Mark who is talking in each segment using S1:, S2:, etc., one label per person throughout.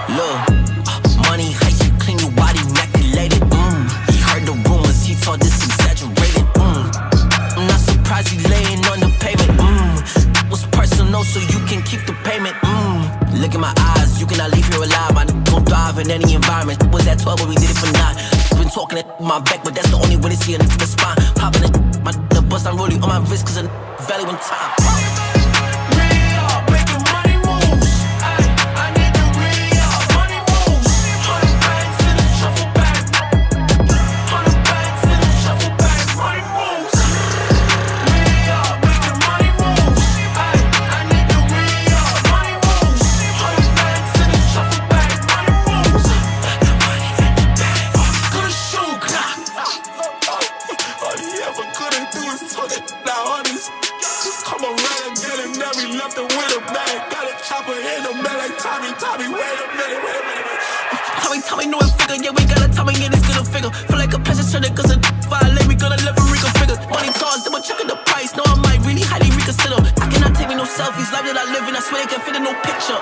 S1: Look, money heist, you clean your body, immaculated. He heard the rumors, he thought this exaggerated. I'm not surprised he laying on the pavement. Was personal, so you can keep the payment. Look in my eyes, you cannot leave here alive. I gon' thrive in any environment. Was at 12, but we did it for 9. Been talking at my back, but that's the only way to see a the spine. Popping it, my the bust, I'm rolling on my wrist, cause a value in time. Tommy know it figure, yeah, we got a Tommy in this good figure. Feel like a pressure shredder, cause a violate, we gonna level reconfigure. Money toss, double checking the price, no, I might really highly reconsider. I cannot take me no selfies, life that I live in, I swear they can fit in no picture.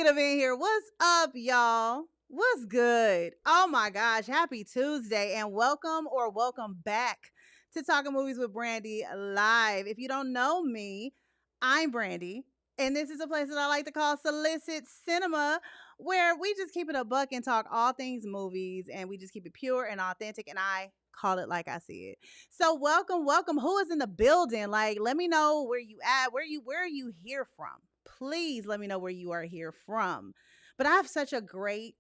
S2: In here. What's up, y'all? What's good? Oh my gosh, happy Tuesday and welcome back to Talking Movies with Brandy Live. If you don't know me, I'm Brandy, and this is a place that I like to call Solicit Cinema, where we just keep it a buck and talk all things movies, and we just keep it pure and authentic, and I call it like I see it. So welcome. Who is in the building? Like, let me know where you at, where are you here from? Please let me know where you are here from. But I have such a great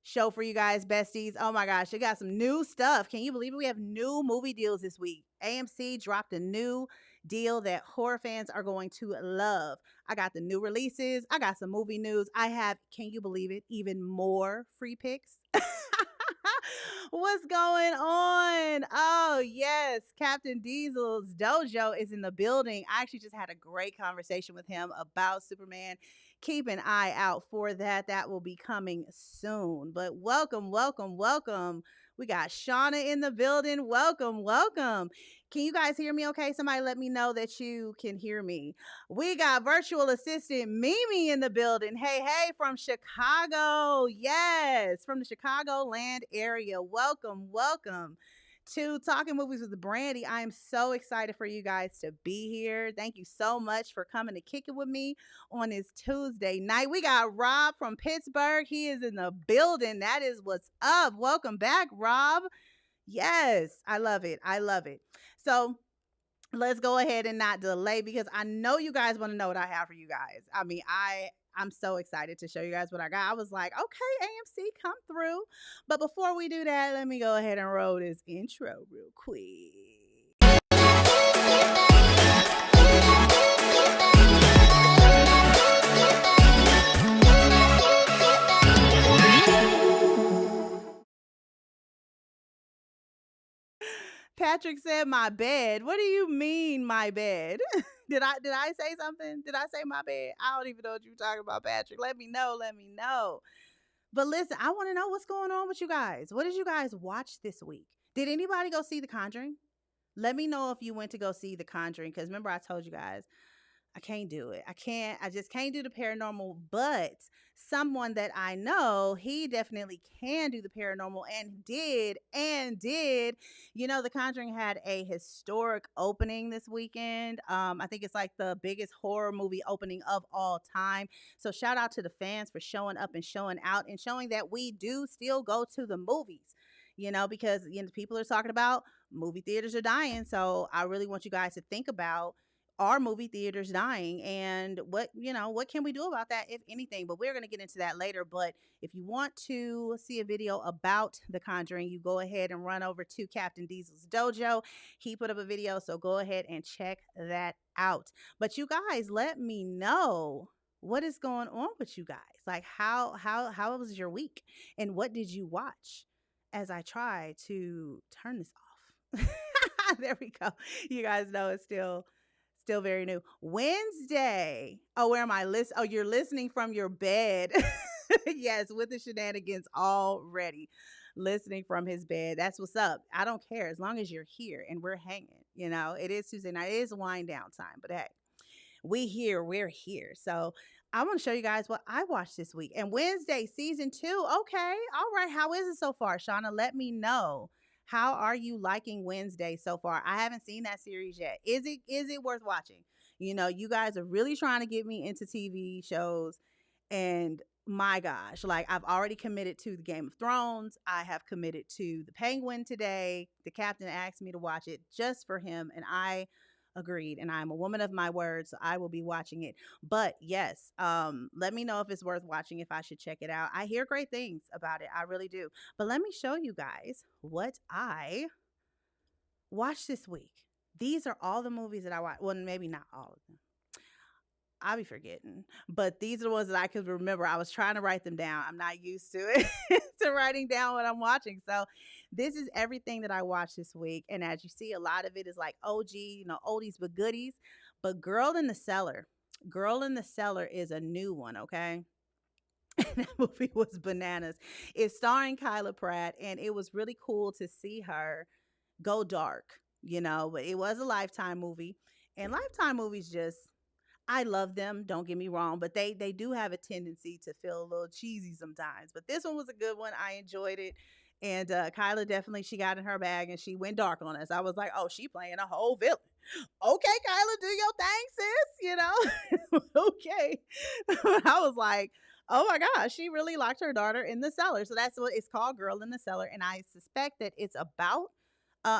S2: show for you guys, besties. Oh my gosh, they got some new stuff. Can you believe it? We have new movie deals this week. AMC dropped a new deal that horror fans are going to love. I got the new releases. I got some movie news. I have, can you believe it, even more free picks. What's going on? Oh, yes. Captain Diesel's dojo is in the building. I actually just had a great conversation with him about Superman. Keep an eye out for that. That will be coming soon. But welcome. We got Shauna in the building. Welcome. Can you guys hear me okay? Somebody let me know that you can hear me. We got virtual assistant Mimi in the building. Hey, from Chicago. Yes, from the Chicagoland area. Welcome to Talking Movies with Brandy. I am so excited for you guys to be here. Thank you so much for coming to kick it with me on this Tuesday night. We got Rob from Pittsburgh. He is in the building. That is what's up. Welcome back, Rob. Yes, I love it. So let's go ahead and not delay, because I know you guys want to know what I have for you guys. I mean, I'm so excited to show you guys what I got. I was like, okay, AMC, come through. But before we do that, let me go ahead and roll this intro real quick. Patrick said my bed. What do you mean my bed? Did I say something? Did I say my bed? I don't even know what you're talking about, Patrick. Let me know. But listen, I want to know what's going on with you guys. What did you guys watch this week? Did anybody go see The Conjuring? Let me know if you went to go see The Conjuring, because remember I told you guys I can't do it. I just can't do the paranormal, but someone that I know, he definitely can do the paranormal and did. You know, The Conjuring had a historic opening this weekend. I think it's like the biggest horror movie opening of all time. So shout out to the fans for showing up and showing out and showing that we do still go to the movies, you know, because people are talking about movie theaters are dying. So I really want you guys to think about, are movie theaters dying, and what can we do about that, if anything? But we're going to get into that later. But if you want to see a video about The Conjuring, you go ahead and run over to Captain Diesel's dojo. He put up a video, so go ahead and check that out. But you guys, let me know what is going on with you guys. Like, how was your week, and what did you watch? As I try to turn this off. There we go. You guys know it's still Still very new. Wednesday. Oh, where am I? Oh, you're listening from your bed. Yes, with the shenanigans already. Listening from his bed. That's what's up. I don't care as long as you're here and we're hanging. It is Tuesday night. It is wind down time, but hey, we're here. So I want to show you guys what I watched this week. And Wednesday, season 2. Okay. All right. How is it so far, Shauna? Let me know. How are you liking Wednesday so far? I haven't seen that series yet. Is it worth watching? You guys are really trying to get me into TV shows, and my gosh, like I've already committed to the Game of Thrones. I have committed to the Penguin today. The captain asked me to watch it just for him, and I agreed. And I'm a woman of my word, so I will be watching it. But yes, let me know if it's worth watching, if I should check it out. I hear great things about it. I really do. But let me show you guys what I watched this week. These are all the movies that I watched. Well, maybe not all of them. I'll be forgetting. But these are the ones that I could remember. I was trying to write them down. I'm not used to it, to writing down what I'm watching. So this is everything that I watched this week. And as you see, a lot of it is like OG, oldies but goodies. But Girl in the Cellar. Girl in the Cellar is a new one, okay? That movie was bananas. It's starring Kyla Pratt, and it was really cool to see her go dark, but it was a Lifetime movie. And Lifetime movies just, I love them, don't get me wrong, but they do have a tendency to feel a little cheesy sometimes. But this one was a good one. I enjoyed it. And Kyla definitely, she got in her bag and she went dark on us. I was like, oh, she playing a whole villain. Okay, Kyla, do your thing, sis, Okay. I was like, oh my gosh, she really locked her daughter in the cellar. So that's what it's called, Girl in the Cellar. And I suspect that it's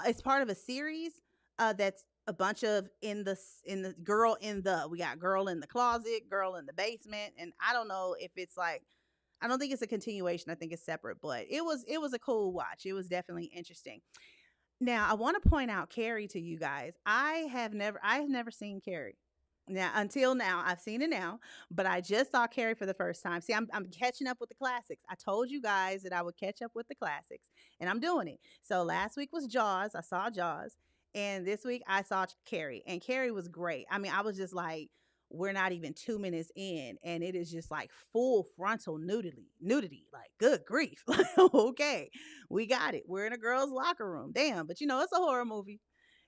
S2: it's part of a series that's a bunch of in the we got Girl in the Closet, Girl in the Basement, and I don't know if it's like, I don't think it's a continuation. I think it's separate, but it was a cool watch. It was definitely interesting. Now I want to point out Carrie to you guys. I have never seen Carrie. Now, until now, I've seen it now, but I just saw Carrie for the first time. See, I'm catching up with the classics. I told you guys that I would catch up with the classics, and I'm doing it. So last week was Jaws. I saw Jaws. And this week I saw Carrie, and Carrie was great. I mean, I was just like, we're not even 2 minutes in, and it is just like full frontal nudity. Like, good grief. Okay, we got it. We're in a girl's locker room. Damn, but it's a horror movie.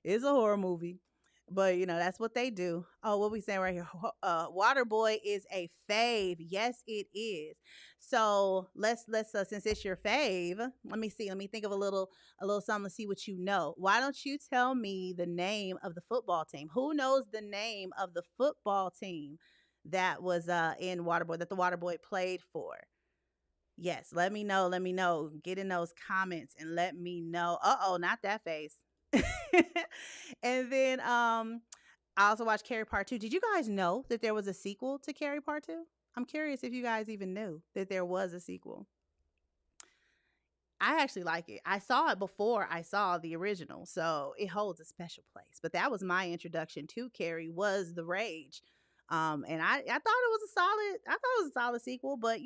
S2: It's a horror movie. But that's what they do. Oh, what we saying right here? Waterboy is a fave. Yes, it is. So let's since it's your fave, let me see. Let me think of a little something to see what you know. Why don't you tell me the name of the football team? Who knows the name of the football team that was in Waterboy, that the Waterboy played for? Yes, let me know. Let me know. Get in those comments and let me know. Uh-oh, not that face. And then I also watched Carrie Part 2. Did you guys know that there was a sequel to Carrie Part 2? I'm curious if you guys even knew that there was a sequel. I actually like it. I saw it before I saw the original, so it holds a special place. But that was my introduction to Carrie, was The Rage. And I thought it was a solid sequel, but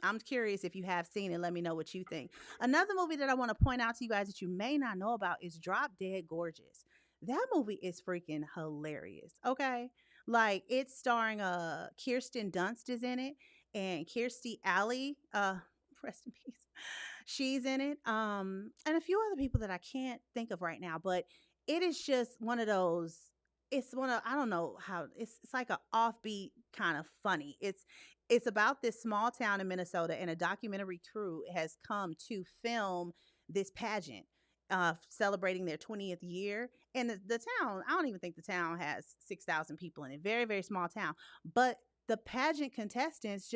S2: I'm curious if you have seen it. Let me know what you think. Another movie that I want to point out to you guys that you may not know about is Drop Dead Gorgeous. That movie is freaking hilarious. Okay. Like, it's starring Kirsten Dunst is in it, and Kirstie Alley, rest in peace. She's in it. And a few other people that I can't think of right now, but it is just one of those, I don't know how, it's like a offbeat kind of funny. It's about this small town in Minnesota, and a documentary crew has come to film this pageant celebrating their 20th year. And the town, I don't even think the town has 6,000 people in it. Very, very small town. But the pageant contestants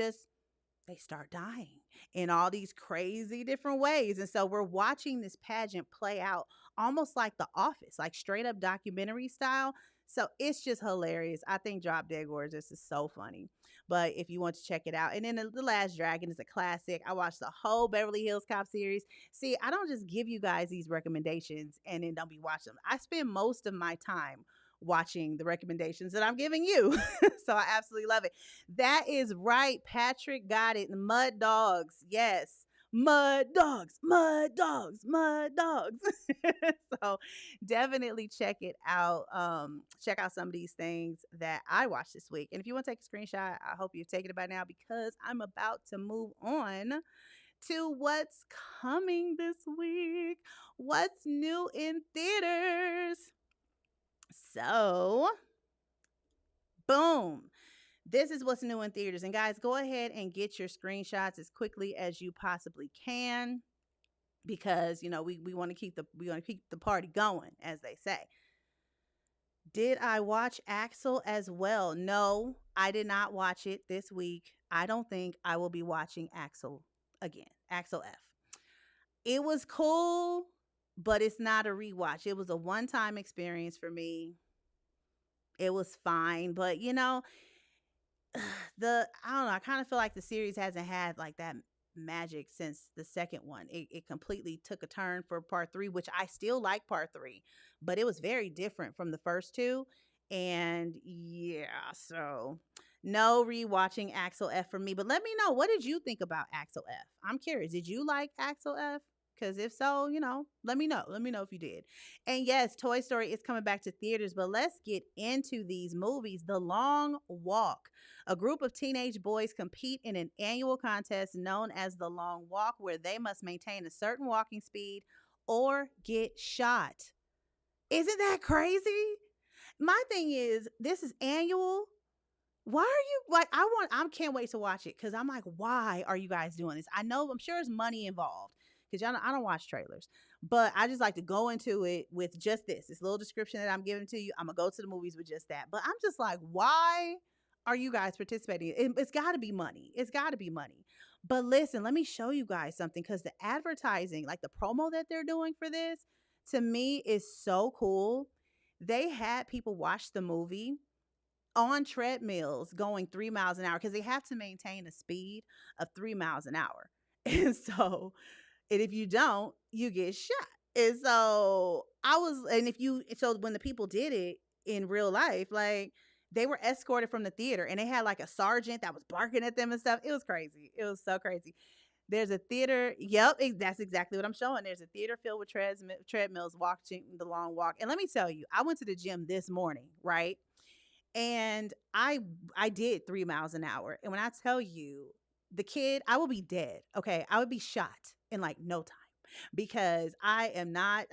S2: they start dying in all these crazy different ways. And so we're watching this pageant play out almost like The Office, like straight up documentary style. So it's just hilarious. I think Drop Dead Gorgeous is so funny. But if you want to check it out. And then The Last Dragon is a classic. I watched the whole Beverly Hills Cop series. See, I don't just give you guys these recommendations and then don't be watching them. I spend most of my time watching the recommendations that I'm giving you. So I absolutely love it. That is right. Patrick got it. Mud Dogs. Yes. mud dogs, mud dogs, mud dogs. So definitely check it out. Check out some of these things that I watched this week. And if you want to take a screenshot, I hope you've taken it by now because I'm about to move on to what's coming this week. What's new in theaters? So, boom. This is what's new in theaters. And guys, go ahead and get your screenshots as quickly as you possibly can because we want to keep the party going, as they say. Did I watch Axel as well? No, I did not watch it this week. I don't think I will be watching Axel again. Axel F. It was cool, but it's not a rewatch. It was a one-time experience for me. It was fine, but I don't know, I kind of feel like the series hasn't had like that magic since the second one. It completely took a turn for part 3, which I still like part 3, but it was very different from the first two. And yeah, so no rewatching Axel F for me. But let me know, what did you think about Axel F? I'm curious. Did you like Axel F? Because if so, let me know. Let me know if you did. And yes, Toy Story is coming back to theaters, but let's get into these movies. The Long Walk. A group of teenage boys compete in an annual contest known as the Long Walk, where they must maintain a certain walking speed or get shot. Isn't that crazy? My thing is, this is annual. Why are you like, I can't wait to watch it because I'm like, why are you guys doing this? I'm sure there's money involved because I don't watch trailers, but I just like to go into it with just this little description that I'm giving to you. I'm gonna go to the movies with just that. But I'm just like, why are you guys participating? It's got to be money. It's got to be money. But listen, let me show you guys something because the advertising, like the promo that they're doing for this, to me is so cool. They had people watch the movie on treadmills going 3 miles an hour because they have to maintain a speed of 3 miles an hour. And if you don't, you get shot. And so when the people did it in real life, like they were escorted from the theater and they had like a sergeant that was barking at them and stuff. It was crazy. It was so crazy. There's a theater. Yep, that's exactly what I'm showing. There's a theater filled with treadmills watching the Long Walk. And let me tell you, I went to the gym this morning, right? And I did 3 miles an hour. And when I tell you, the kid, I will be dead. Okay. I would be shot in like no time because I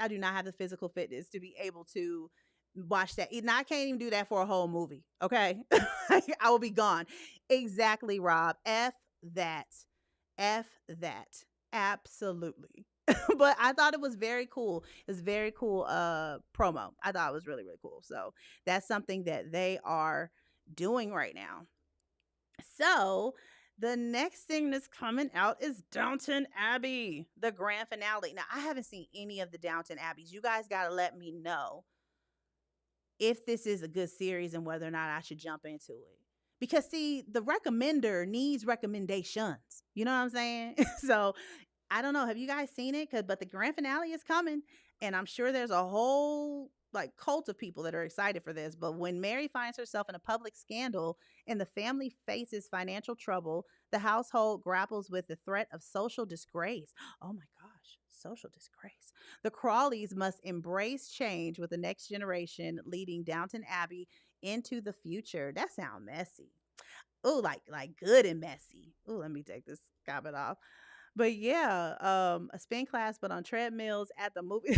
S2: do not have the physical fitness to be able to watch that. And I can't even do that for a whole movie. Okay. I will be gone. Exactly, Rob. F that. F that. Absolutely. But I thought it was very cool. It's very cool promo. I thought it was really, really cool. So that's something that they are doing right now. So the next thing that's coming out is Downton Abbey, the grand finale. Now, I haven't seen any of the Downton Abbeys. You guys got to let me know if this is a good series and whether or not I should jump into it. Because, see, the recommender needs recommendations. You know what I'm saying? So I don't know. Have you guys seen it? But the grand finale is coming, and I'm sure there's a whole like cult of people that are excited for this. But when Mary finds herself in a public scandal and the family faces financial trouble, the household grapples with the threat of social disgrace. Oh my gosh, social disgrace. The Crawleys must embrace change with the next generation, leading Downton Abbey into the future. That sounds messy. Oh, like good and messy. Oh, let me take this comment off. But yeah, a spin class, but on treadmills at the movie.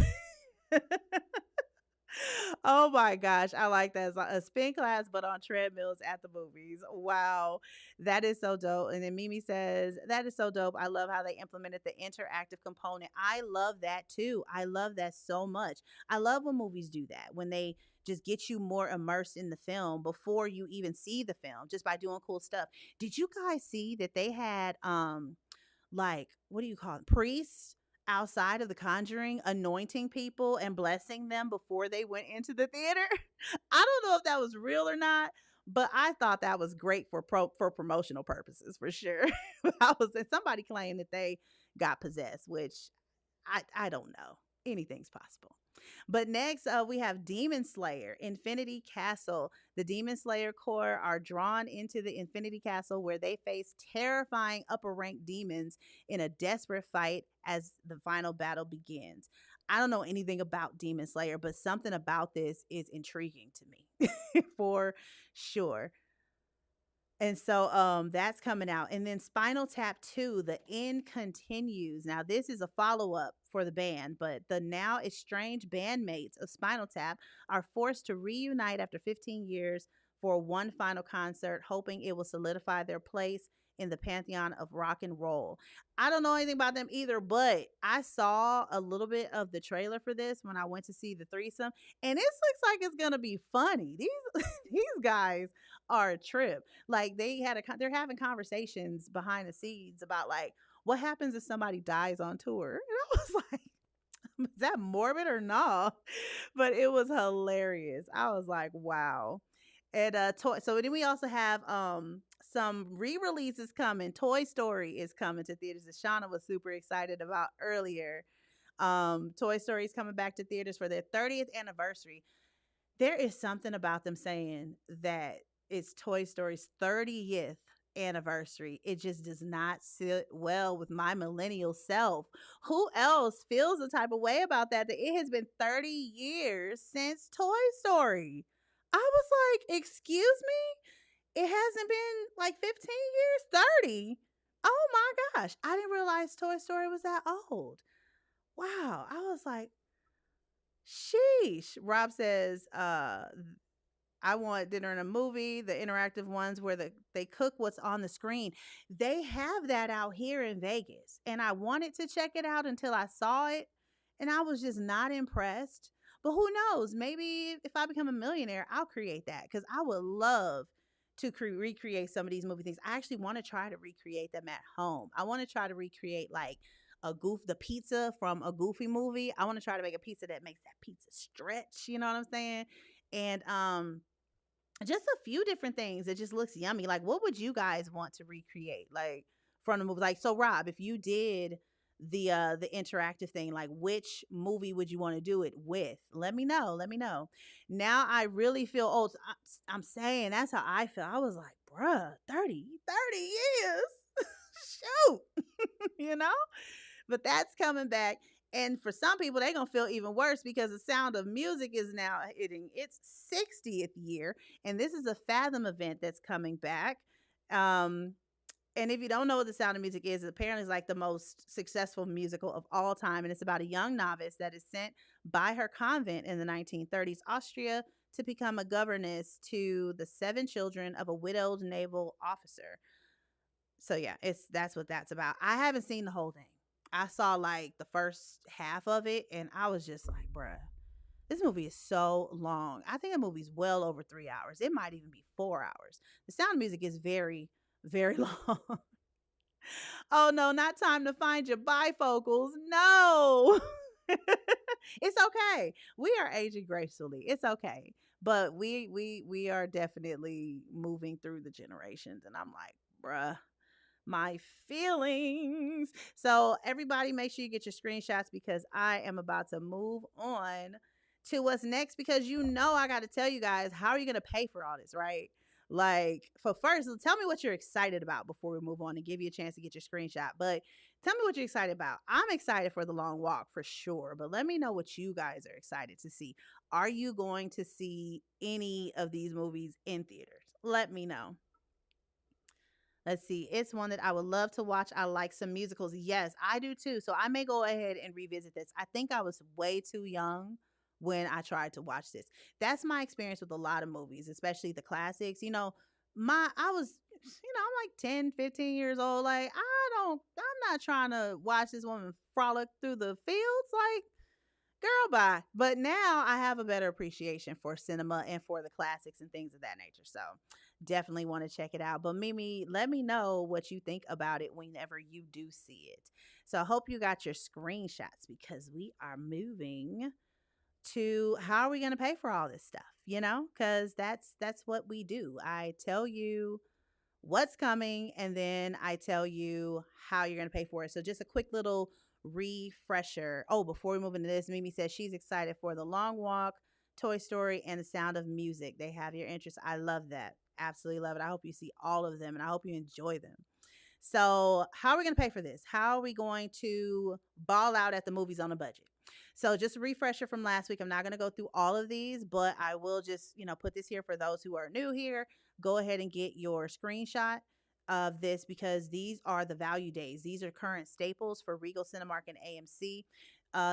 S2: Oh my gosh, I like that. It's like a spin class, but on treadmills at the movies. Wow, that is so dope. And then Mimi says, that is so dope. I love how they implemented the interactive component. I love that too. I love that so much. I love when movies do that, when they just get you more immersed in the film before you even see the film, just by doing cool stuff. Did you guys see that they had like, what do you call it, priests outside of The Conjuring anointing people and blessing them before they went into the theater? I don't know if that was real or not, but I thought that was great for promotional purposes for sure. And somebody claimed that they got possessed, which I don't know. Anything's possible. But next, we have Demon Slayer, Infinity Castle. The Demon Slayer Corps are drawn into the Infinity Castle where they face terrifying upper rank demons in a desperate fight as the final battle begins. I don't know anything about Demon Slayer, but something about this is intriguing to me for sure. And so that's coming out. And then Spinal Tap 2, The End Continues. Now, this is a follow-up for the band, but the now estranged bandmates of Spinal Tap are forced to reunite after 15 years for one final concert, hoping it will solidify their place in the pantheon of rock and roll. I don't know anything about them either, but I saw a little bit of the trailer for this when I went to see the threesome, and this looks like it's gonna be funny. These these guys are a trip. Like they're having conversations behind the scenes about like what happens if somebody dies on tour. And I was like, is that morbid or no? But it was hilarious. I was like, wow. And so then we also have some re-releases coming. Toy Story is coming to theaters that Shauna was super excited about earlier. Toy Story is coming back to theaters for their 30th anniversary. There is something about them saying that it's Toy Story's 30th anniversary. It just does not sit well with my millennial self. Who else feels the type of way about that? That it has been 30 years since Toy Story. I was like, excuse me? It hasn't been like 15 years? 30? Oh my gosh. I didn't realize Toy Story was that old. Wow. I was like, sheesh. Rob says, I want dinner in a movie, the interactive ones where they cook what's on the screen. They have that out here in Vegas. And I wanted to check it out until I saw it. And I was just not impressed. But who knows? Maybe if I become a millionaire, I'll create that because I would love to recreate some of these movie things. I actually want to try to recreate them at home. I want to try to recreate like the pizza from a Goofy movie. I want to try to make a pizza that makes that pizza stretch. You know what I'm saying? And just a few different things. It just looks yummy. Like, what would you guys want to recreate, like from the movie? Like, so Rob, if you did the interactive thing, like, which movie would you want to do it with? Let me know. Let me know. Now I really feel old. So I'm saying that's how I feel. I was like, bruh, 30 years. Shoot, you know. But that's coming back. And for some people, they're going to feel even worse because the Sound of Music is now hitting its 60th year. And this is a Fathom event that's coming back. And if you don't know what the Sound of Music is, apparently it's like the most successful musical of all time. And it's about a young novice that is sent by her convent in the 1930s Austria to become a governess to the 7 children of a widowed naval officer. So yeah, that's what that's about. I haven't seen the whole thing. I saw like the first half of it and I was just like, bruh, this movie is so long. I think the movie's well over 3 hours. It might even be 4 hours. The Sound of Music is very, very long. Oh no, not time to find your bifocals. No. It's okay. We are aging gracefully. It's okay. But we are definitely moving through the generations and I'm like, bruh, my feelings. So everybody make sure you get your screenshots because I am about to move on to what's next because you know I got to tell you guys, how are you going to pay for all this, right? Like, for first, tell me what you're excited about before we move on and give you a chance to get your screenshot. But tell me what you're excited about. I'm excited for the long walk for sure, but let me know what you guys are excited to see. Are you going to see any of these movies in theaters? Let me know. Let's see. It's one that I would love to watch. I like some musicals. Yes, I do too. So I may go ahead and revisit this. I think I was way too young when I tried to watch this. That's my experience with a lot of movies, especially the classics. I'm like 10, 15 years old. Like, I'm not trying to watch this woman frolic through the fields. Like, girl, bye. But now I have a better appreciation for cinema and for the classics and things of that nature. So definitely want to check it out. But Mimi, let me know what you think about it whenever you do see it. So I hope you got your screenshots because we are moving to how are we going to pay for all this stuff, because that's what we do. I tell you what's coming and then I tell you how you're going to pay for it. So just a quick little refresher. Oh, before we move into this, Mimi says she's excited for The Long Walk, Toy Story, and The Sound of Music. They have your interest. I love that. Absolutely love it. I hope you see all of them and I hope you enjoy them. So, how are we going to pay for this? How are we going to ball out at the movies on a budget? So, just a refresher from last week. I'm not going to go through all of these, but I will just, put this here for those who are new here. Go ahead and get your screenshot of this because these are the value days. These are current staples for Regal Cinemark and AMC.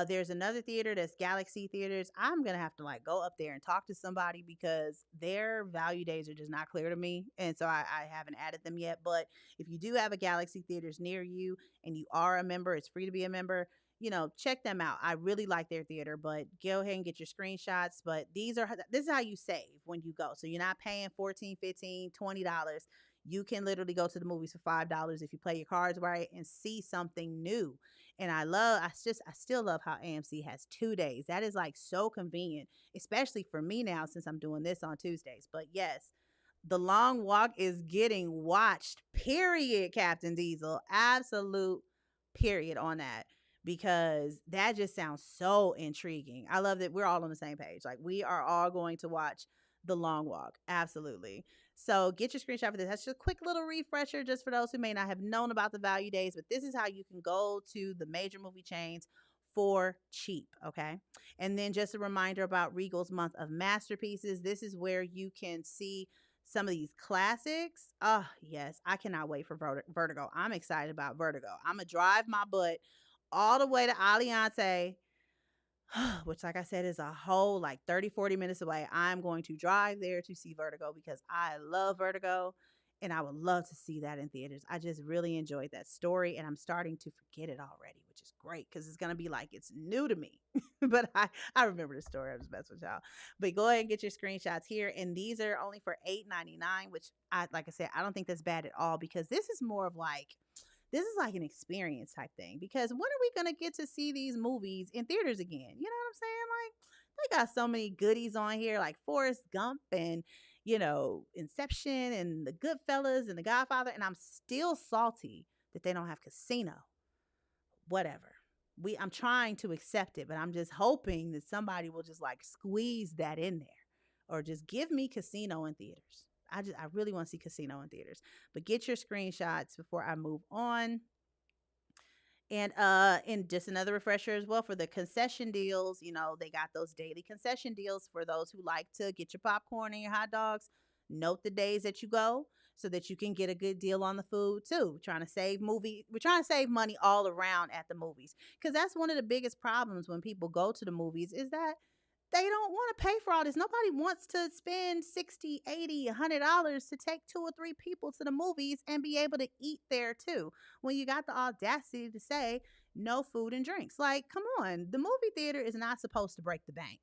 S2: There's another theater that's Galaxy Theaters. I'm gonna have to like go up there and talk to somebody because their value days are just not clear to me, and so I haven't added them yet. But if you do have a Galaxy Theaters near you and you are a member, it's free to be a member. Check them out. I really like their theater, but go ahead and get your screenshots. But this is how you save when you go. So you're not paying 14, 15, $20. You can literally go to the movies for $5 if you play your cards right and see something new. And I still love how AMC has 2 days. That is like so convenient, especially for me now since I'm doing this on Tuesdays. But yes, The Long Walk is getting watched, period, Captain Diesel. Absolute period on that because that just sounds so intriguing. I love that we're all on the same page. Like we are all going to watch The Long Walk. Absolutely. So get your screenshot for this. That's just a quick little refresher just for those who may not have known about the value days, but this is how you can go to the major movie chains for cheap, okay? And then just a reminder about Regal's month of masterpieces. This is where you can see some of these classics. Oh, yes, I cannot wait for Vertigo. I'm excited about Vertigo. I'm going to drive my butt all the way to Aliante, which like I said is a whole like 30-40 minutes away. I'm going to drive there to see Vertigo because I love Vertigo and I would love to see that in theaters. I just really enjoyed that story and I'm starting to forget it already, which is great because it's going to be like it's new to me. But I remember the story. I'm just messing with y'all. But go ahead and get your screenshots here. And these are only for $8.99, which like I said, I don't think that's bad at all because this is more of like, this is like an experience type thing because when are we going to get to see these movies in theaters again? You know what I'm saying? Like they got so many goodies on here like Forrest Gump and, Inception and the Goodfellas and the Godfather. And I'm still salty that they don't have Casino. Whatever. I'm trying to accept it, but I'm just hoping that somebody will just like squeeze that in there or just give me Casino in theaters. I really want to see Casino in theaters. But get your screenshots before I move on. And just another refresher as well for the concession deals. They got those daily concession deals for those who like to get your popcorn and your hot dogs. Note the days that you go so that you can get a good deal on the food too. We're trying to save money all around at the movies because that's one of the biggest problems when people go to the movies is that they don't want to pay for all this. Nobody wants to spend $60, $80, $100 to take 2 or 3 people to the movies and be able to eat there too. When you got the audacity to say no food and drinks. Like, come on. The movie theater is not supposed to break the bank.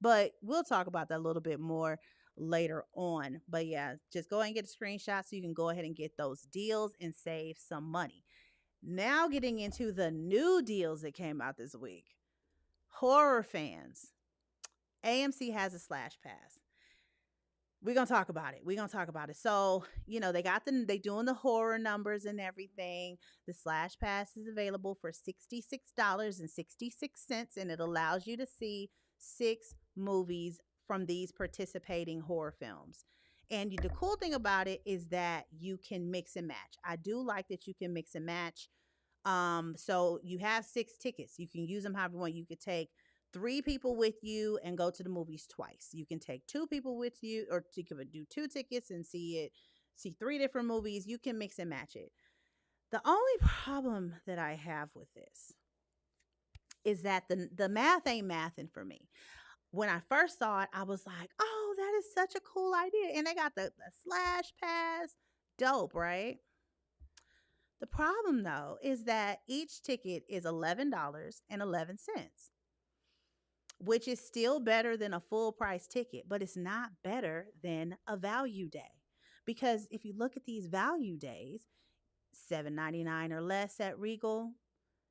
S2: But we'll talk about that a little bit more later on. But yeah, just go ahead and get a screenshot so you can go ahead and get those deals and save some money. Now getting into the new deals that came out this week. Horror fans. AMC has a Slash Pass. We're going to talk about it. So, they doing the horror numbers and everything. The Slash Pass is available for $66.66 and it allows you to see 6 movies from these participating horror films. And the cool thing about it is that you can mix and match. I do like that you can mix and match. So you have 6 tickets. You can use them however you want. You could take 3 people with you and go to the movies twice. You can take 2 people with you, or you can do 2 tickets and see 3 different movies. You can mix and match it. The only problem that I have with this is that the math ain't mathing for me. When I first saw it, I was like, oh, that is such a cool idea. And they got the Slash Pass. Dope, right? The problem, though, is that each ticket is $11.11. Which is still better than a full price ticket, but it's not better than a value day. Because if you look at these value days, $7.99 or less at Regal,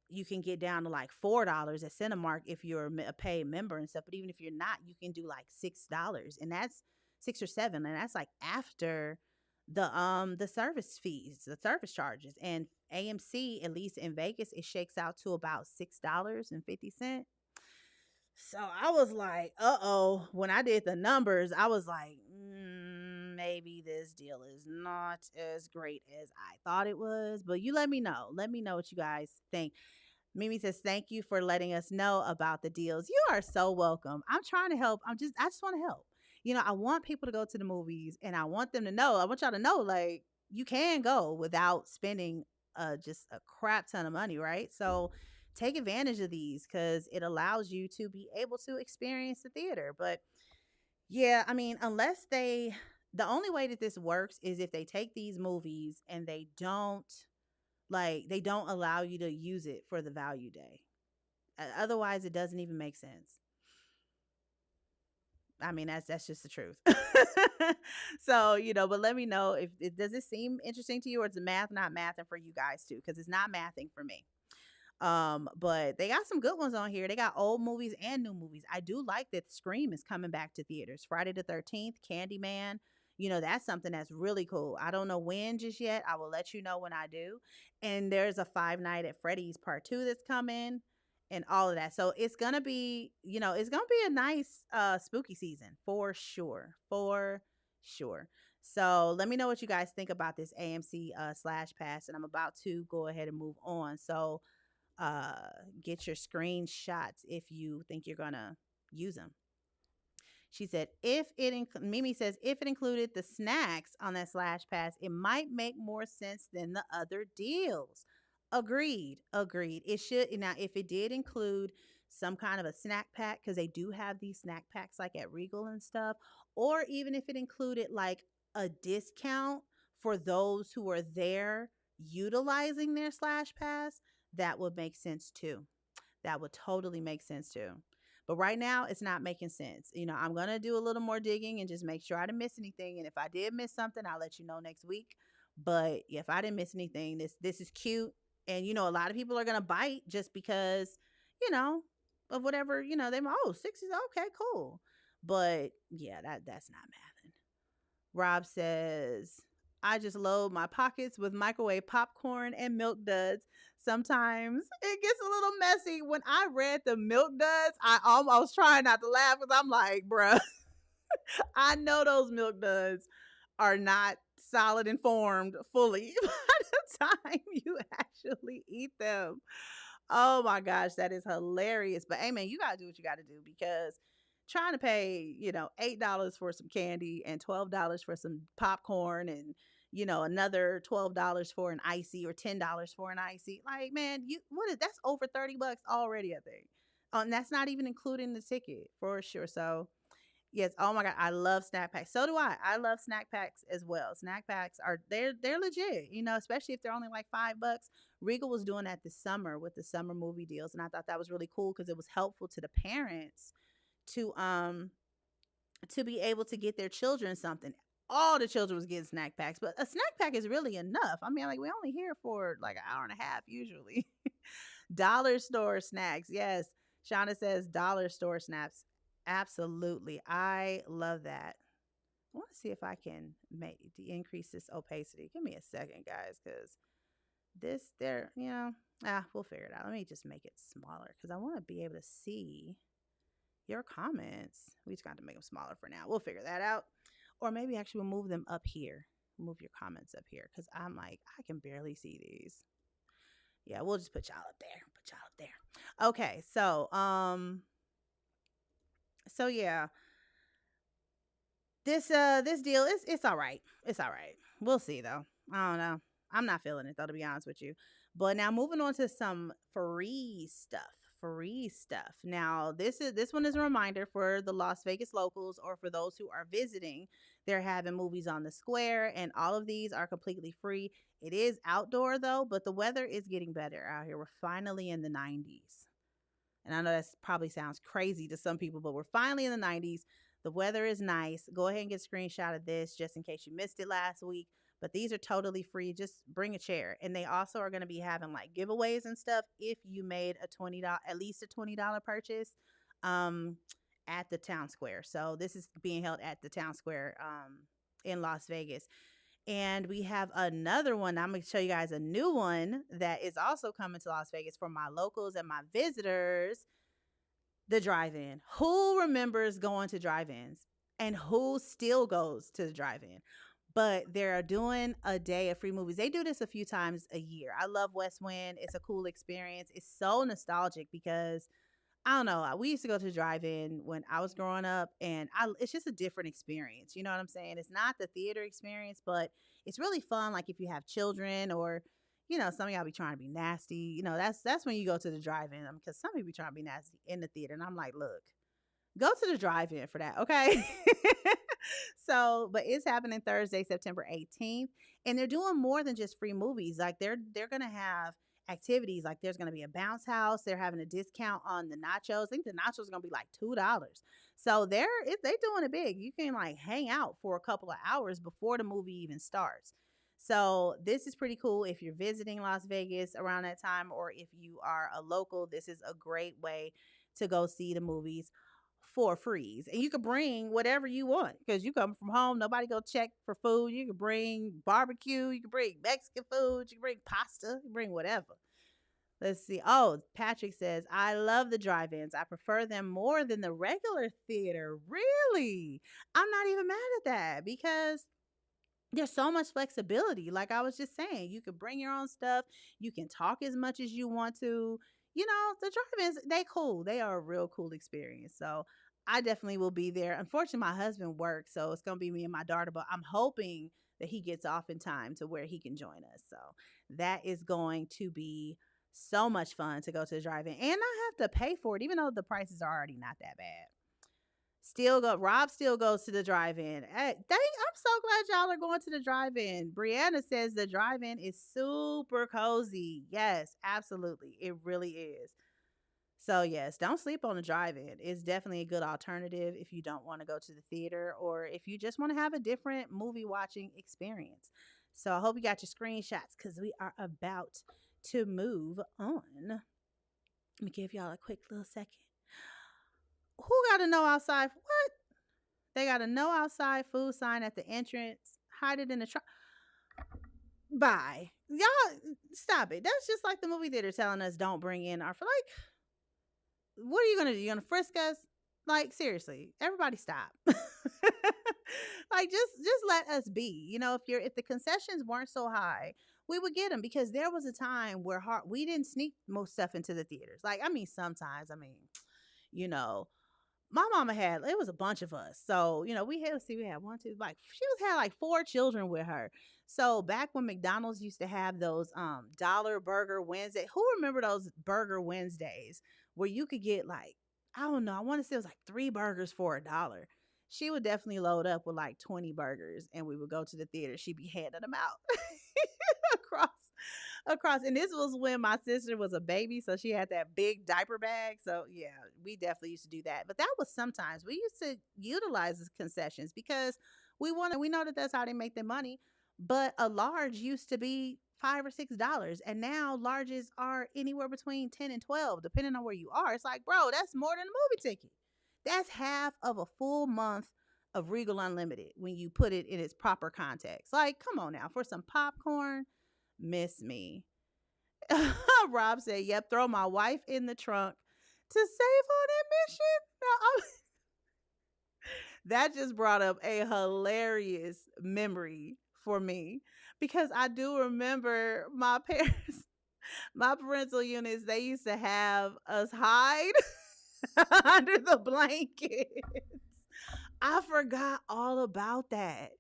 S2: you can get down to like $4 at Cinemark if you're a paid member and stuff. But even if you're not, you can do like $6, and that's $6 or $7, and that's like after the service fees, the service charges. And AMC, at least in Vegas, it shakes out to about $6.50. So I was like, uh-oh. When I did the numbers, I was like, maybe this deal is not as great as I thought it was. But you let me know. Let me know what you guys think. Mimi says, thank you for letting us know about the deals. You are so welcome. I'm trying to help. I just want to help. I want people to go to the movies, and I want them to know, I want y'all to know, like, you can go without spending just a crap ton of money, right? So take advantage of these because it allows you to be able to experience the theater. But yeah, I mean, the only way that this works is if they take these movies and they don't allow you to use it for the value day. Otherwise, it doesn't even make sense. I mean, that's just the truth. So, but let me know if it does it seem interesting to you, or is the math not mathing for you guys too? Because it's not mathing for me. But they got some good ones on here. They got old movies and new movies. I do like that Scream is coming back to theaters. Friday the 13th, Candyman. That's something that's really cool. I don't know when just yet. I will let you know when I do. And there's a Five Night at Freddy's Part 2 that's coming and all of that. So it's gonna be, it's gonna be a nice spooky season for sure. For sure. So let me know what you guys think about this AMC slash pass. And I'm about to go ahead and move on. So uh get your screenshots if you think you're gonna use them. She said, Mimi says, if it included the snacks on that slash pass, it might make more sense than the other deals. Agreed. Agreed. It should. Now, if it did include some kind of a snack pack, because they do have these snack packs like at Regal and stuff, or even if it included like a discount for those who are there utilizing their slash pass, that would make sense too. That would totally make sense too. But right now, it's not making sense. I'm going to do a little more digging and just make sure I didn't miss anything. And if I did miss something, I'll let you know next week. But if I didn't miss anything, this is cute. And, a lot of people are going to bite just because, you know, of whatever, they, oh, 60s, okay, cool. But yeah, that's not mathing. Rob says, I just load my pockets with microwave popcorn and milk duds. Sometimes it gets a little messy. When I read the milk duds, I almost try not to laugh because I'm like, bruh, I know those milk duds are not solid and formed fully by the time you actually eat them. Oh my gosh, that is hilarious. But hey, man, you got to do what you got to do because trying to pay, $8 for some candy and $12 for some popcorn and, another $12 for an icy or $10 for an icy. Like, man, that's over $30 already, I think. And that's not even including the ticket for sure. So, yes, oh my god, I love snack packs. So do I. I love snack packs as well. Snack packs they're legit, especially if they're only like $5. Regal was doing that this summer with the summer movie deals, and I thought that was really cool because it was helpful to the parents to be able to get their children something. All the children was getting snack packs, but a snack pack is really enough. I mean, like we only here for like an hour and a half usually. Dollar store snacks, yes. Shauna says dollar store snacks. Absolutely. I love that. I want to see if I can increase this opacity. Give me a second, guys, because we'll figure it out. Let me just make it smaller because I want to be able to see your comments. We just got to make them smaller for now. We'll figure that out. Or maybe actually we'll move them up here. Move your comments up here because I'm like, I can barely see these. Yeah, we'll just put y'all up there. Put y'all up there. Okay, so yeah, this deal is it's all right. It's all right. We'll see though. I don't know. I'm not feeling it though, to be honest with you. But now moving on to some free stuff. Free stuff. Now this one is a reminder for the Las Vegas locals or for those who are visiting. They're having movies on the square, and all of these are completely free. It is outdoor though, but the weather is getting better out here. We're finally in the 90s. And I know that probably sounds crazy to some people, but we're finally in the 90s. The weather is nice. Go ahead and get a screenshot of this just in case you missed it last week. But these are totally free. Just bring a chair. And they also are going to be having like giveaways and stuff if you made at least a $20 purchase at the town square. So this is being held at the town square in Las Vegas. And we have another one. I'm going to show you guys a new one that is also coming to Las Vegas for my locals and my visitors. The drive-in. Who remembers going to drive-ins? And who still goes to the drive-in? But they're doing a day of free movies. They do this a few times a year. I love West Wind. It's a cool experience. It's so nostalgic because I don't know. We used to go to the drive-in when I was growing up, and it's just a different experience. You know what I'm saying? It's not the theater experience, but it's really fun. Like if you have children, or some of y'all be trying to be nasty. That's when you go to the drive-in, because some people be trying to be nasty in the theater, and I'm like, look, go to the drive-in for that, okay? So, but it's happening Thursday, September 18th, and they're doing more than just free movies. Like they're gonna have activities. Like there's gonna be a bounce house. They're having a discount on the nachos. I think the nachos are gonna be like $2. So they doing it big. You can like hang out for a couple of hours before the movie even starts. So this is pretty cool if you're visiting Las Vegas around that time, or if you are a local. This is a great way to go see the movies for freeze. And you can bring whatever you want because you come from home. Nobody go check for food. You can bring barbecue. You can bring Mexican food. You can bring pasta. You can bring whatever. Let's see. Oh, Patrick says, I love the drive-ins. I prefer them more than the regular theater. Really? I'm not even mad at that because there's so much flexibility. Like I was just saying, you can bring your own stuff. You can talk as much as you want to. The drive-ins, they cool. They are a real cool experience. So I definitely will be there. Unfortunately, my husband works, so it's gonna be me and my daughter, but I'm hoping that he gets off in time to where he can join us. So that is going to be so much fun to go to the drive-in. And I have to pay for it, even though the prices are already not that bad. Rob still goes to the drive-in. I'm so glad y'all are going to the drive-in. Brianna says the drive-in is super cozy. Yes, absolutely. It really is. So yes, don't sleep on the drive-in. It's definitely a good alternative if you don't want to go to the theater, or if you just want to have a different movie watching experience. So I hope you got your screenshots because we are about to move on. Let me give y'all a quick little second. Who got a no outside? What? They got a no outside food sign at the entrance. Hide it in the truck. Bye. Y'all, stop it. That's just like the movie theater telling us don't bring in our, what are you going to do? You going to frisk us? Like, seriously, everybody stop. Like, just let us be. If the concessions weren't so high, we would get them, because there was a time where we didn't sneak most stuff into the theaters. Like, sometimes, you know, my mama it was a bunch of us. So, we had one, two, like had like 4 children with her. So back when McDonald's used to have those dollar burger Wednesday, who remember those burger Wednesdays where you could get like, I don't know, I want to say it was like 3 burgers for $1. She would definitely load up with like 20 burgers, and we would go to the theater. She'd be handing them out across. And this was when my sister was a baby, so she had that big diaper bag. So yeah, we definitely used to do that. But that was sometimes we used to utilize the concessions because we know that that's how they make their money. But a large used to be $5 or $6, and now larges are anywhere between 10 and 12, depending on where you are. It's like, bro, that's more than a movie ticket. That's half of a full month of Regal Unlimited when you put it in its proper context. Like, come on now, for some popcorn, miss me. Rob said, yep, throw my wife in the trunk to save on admission. That just brought up a hilarious memory for me, because I do remember my parents, my parental units, they used to have us hide under the blankets. I forgot all about that.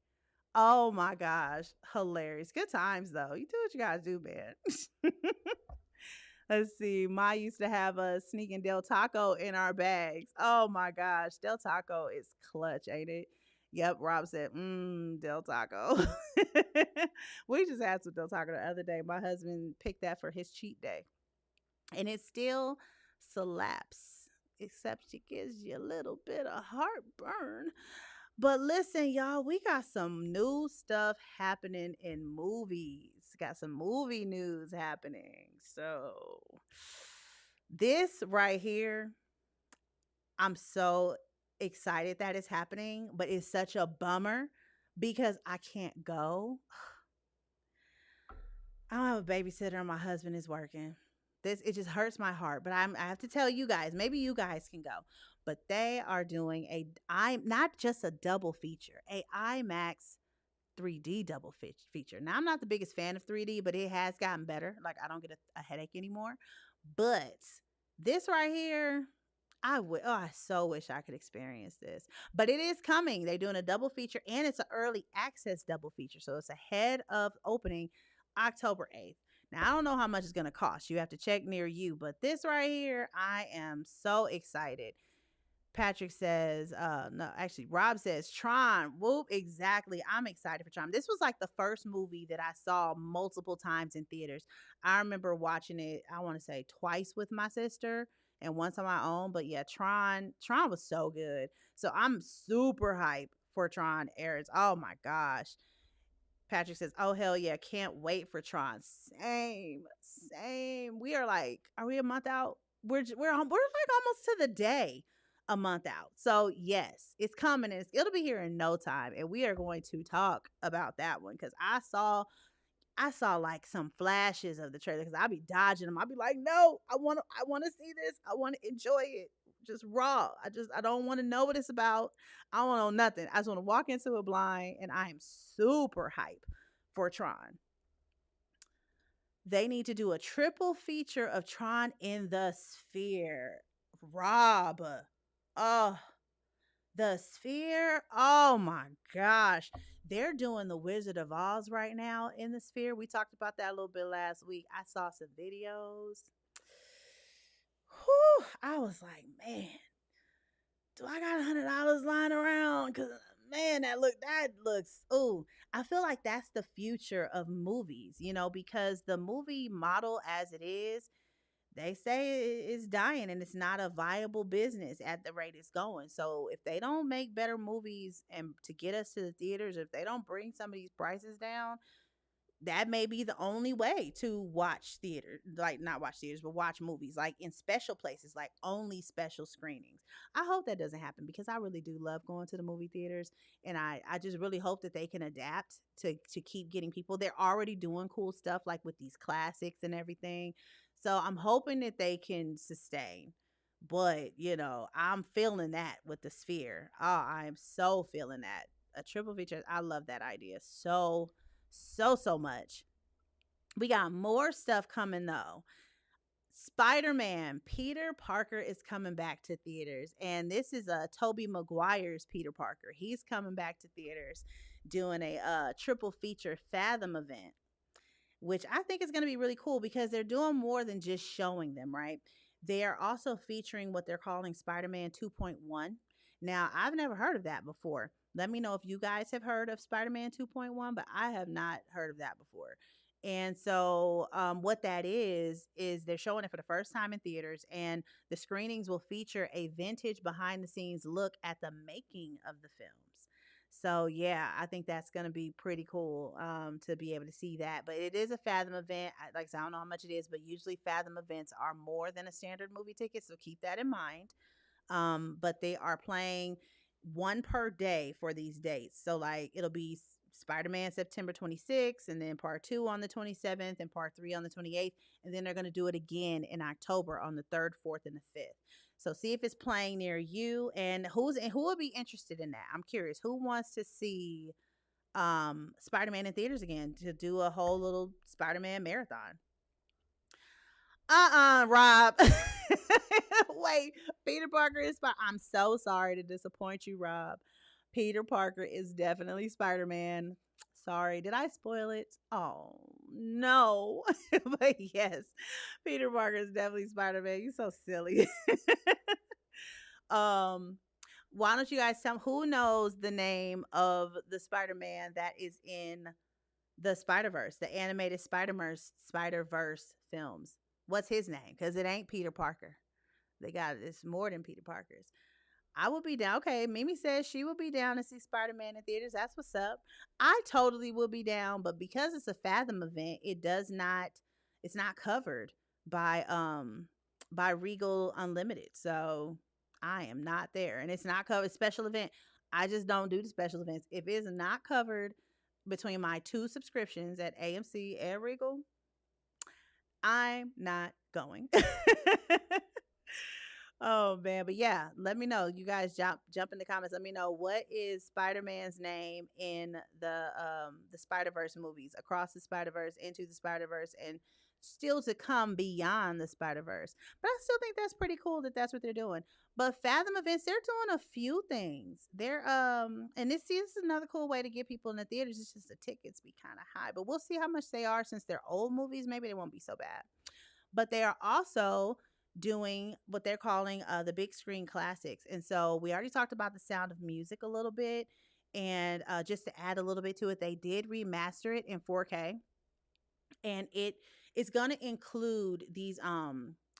S2: Oh my gosh. Hilarious. Good times though. You do what you gotta do, man. Let's see. Ma used to have us sneaking Del Taco in our bags. Oh my gosh. Del Taco is clutch, ain't it? Yep. Rob said, Del Taco. We just had some Del Taco the other day. My husband picked that for his cheat day. And it still slaps, except it gives you a little bit of heartburn. But listen, y'all, we got some new stuff happening in movies. Got some movie news happening. So this right here, I'm so excited that it's happening, but it's such a bummer because I can't go. I don't have a babysitter and my husband is working. This it just hurts my heart, but I have to tell you guys, maybe you guys can go. But they are doing I not just a double feature, a IMAX 3D double feature. Now I'm not the biggest fan of 3D, but it has gotten better. Like I don't get a headache anymore. But this right here, I so wish I could experience this. But it is coming. They're doing a double feature and it's an early access double feature. So it's ahead of opening October 8th. Now I don't know how much it's going to cost. You have to check near you, but this right here, I am so excited. Patrick says, no, actually, Rob says, Tron. Whoop, exactly. I'm excited for Tron. This was like the first movie that I saw multiple times in theaters. I remember watching it, I want to say twice with my sister and once on my own. But yeah, Tron was so good. So I'm super hyped for Tron airs. Oh my gosh. Patrick says, "Oh hell yeah, can't wait for Tron." Same, same. We are like, are we a month out? We're like almost to the day a month out. So yes, it's coming. And it'll be here in no time, and we are going to talk about that one because I saw like some flashes of the trailer because I'll be dodging them. I'll be like, no, I want to see this. I want to enjoy it. Just raw. I don't want to know what it's about. I don't want to know nothing. I just want to walk into it blind, and I am super hype for Tron. They need to do a triple feature of Tron in the Sphere. Rob. Oh, the Sphere. Oh my gosh. They're doing the Wizard of Oz right now in the Sphere. We talked about that a little bit last week. I saw some videos. Whew, I was like, man, do I got $100 lying around? Cause man, that looks. Ooh, I feel like that's the future of movies. Because the movie model as it is, they say it's dying and it's not a viable business at the rate it's going. So if they don't make better movies and to get us to the theaters, if they don't bring some of these prices down, that may be the only way to watch theater, like not watch theaters, but watch movies like in special places, like only special screenings. I hope that doesn't happen because I really do love going to the movie theaters. And I just really hope that they can adapt to keep getting people. They're already doing cool stuff like with these classics and everything. So I'm hoping that they can sustain. But, I'm feeling that with the Sphere. Oh, I am so feeling that. A triple feature. I love that idea so much. We got more stuff coming though. Spider-Man, Peter Parker is coming back to theaters, and this is Tobey Maguire's Peter Parker. He's coming back to theaters, doing a triple feature Fathom event, which I think is going to be really cool because they're doing more than just showing them. Right? They are also featuring what they're calling Spider-Man 2.1. Now, I've never heard of that before. Let me know if you guys have heard of Spider-Man 2.1, but I have not heard of that before. And so, what that is they're showing it for the first time in theaters, and the screenings will feature a vintage behind the scenes look at the making of the films. So, yeah, I think that's going to be pretty cool to be able to see that. But it is a Fathom event. Like I said, I don't know how much it is, but usually Fathom events are more than a standard movie ticket. So, keep that in mind. But they are playing one per day for these dates. So like it'll be Spider-Man September 26th, and then part 2 on the 27th, and part 3 on the 28th, and then they're going to do it again in October on the 3rd, 4th, and the 5th. So see if it's playing near you, and who will be interested in that. I'm curious who wants to see Spider-Man in theaters again, to do a whole little Spider-Man marathon. Rob. Wait, Peter Parker is I'm so sorry to disappoint you, Rob. Peter Parker is definitely Spider-Man. Sorry, did I spoil it? Oh, no. But yes, Peter Parker is definitely Spider-Man. You're so silly. um why don't you guys tell me who knows the name of the Spider-Man that is in the Spider-Verse, the animated Spider-Verse films? What's his name? Because it ain't Peter Parker. It's more than Peter Parker's. I will be down. Okay, Mimi says she will be down to see Spider-Man in theaters. That's what's up. I totally will be down, but because it's a Fathom event, it's not covered by Regal Unlimited. So I am not there. And it's not covered special event. I just don't do the special events. If it's not covered between my two subscriptions at AMC and Regal, I'm not going. Oh man, but yeah, let me know. You guys jump in the comments. Let me know what is Spider-Man's name in the Spider-Verse movies, Across the Spider-Verse, Into the Spider-Verse, and still to come beyond the Spider-Verse. But I still think that's pretty cool that that's what they're doing. But Fathom events, they're doing a few things. They're and this is another cool way to get people in the theaters. It's just the tickets be kind of high, but we'll see how much they are since they're old movies. Maybe they won't be so bad. But they are also doing what they're calling the big screen classics. And so we already talked about the Sound of Music a little bit. And just to add a little bit to it, they did remaster it in 4K, and it is going to include these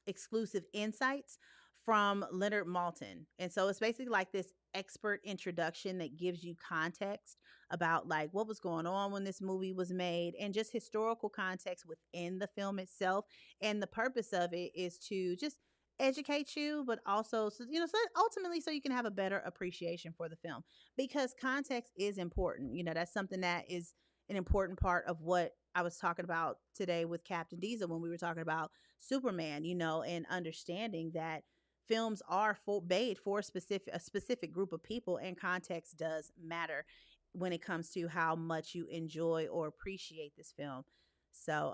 S2: exclusive insights from Leonard Maltin. And so it's basically like this expert introduction that gives you context about like what was going on when this movie was made, and just historical context within the film itself. And the purpose of it is to just educate you, but also so ultimately so you can have a better appreciation for the film, because context is important. That's something that is an important part of what I was talking about today with Captain Diesel when we were talking about Superman, and understanding that films are made for a specific group of people, and context does matter when it comes to how much you enjoy or appreciate this film. So,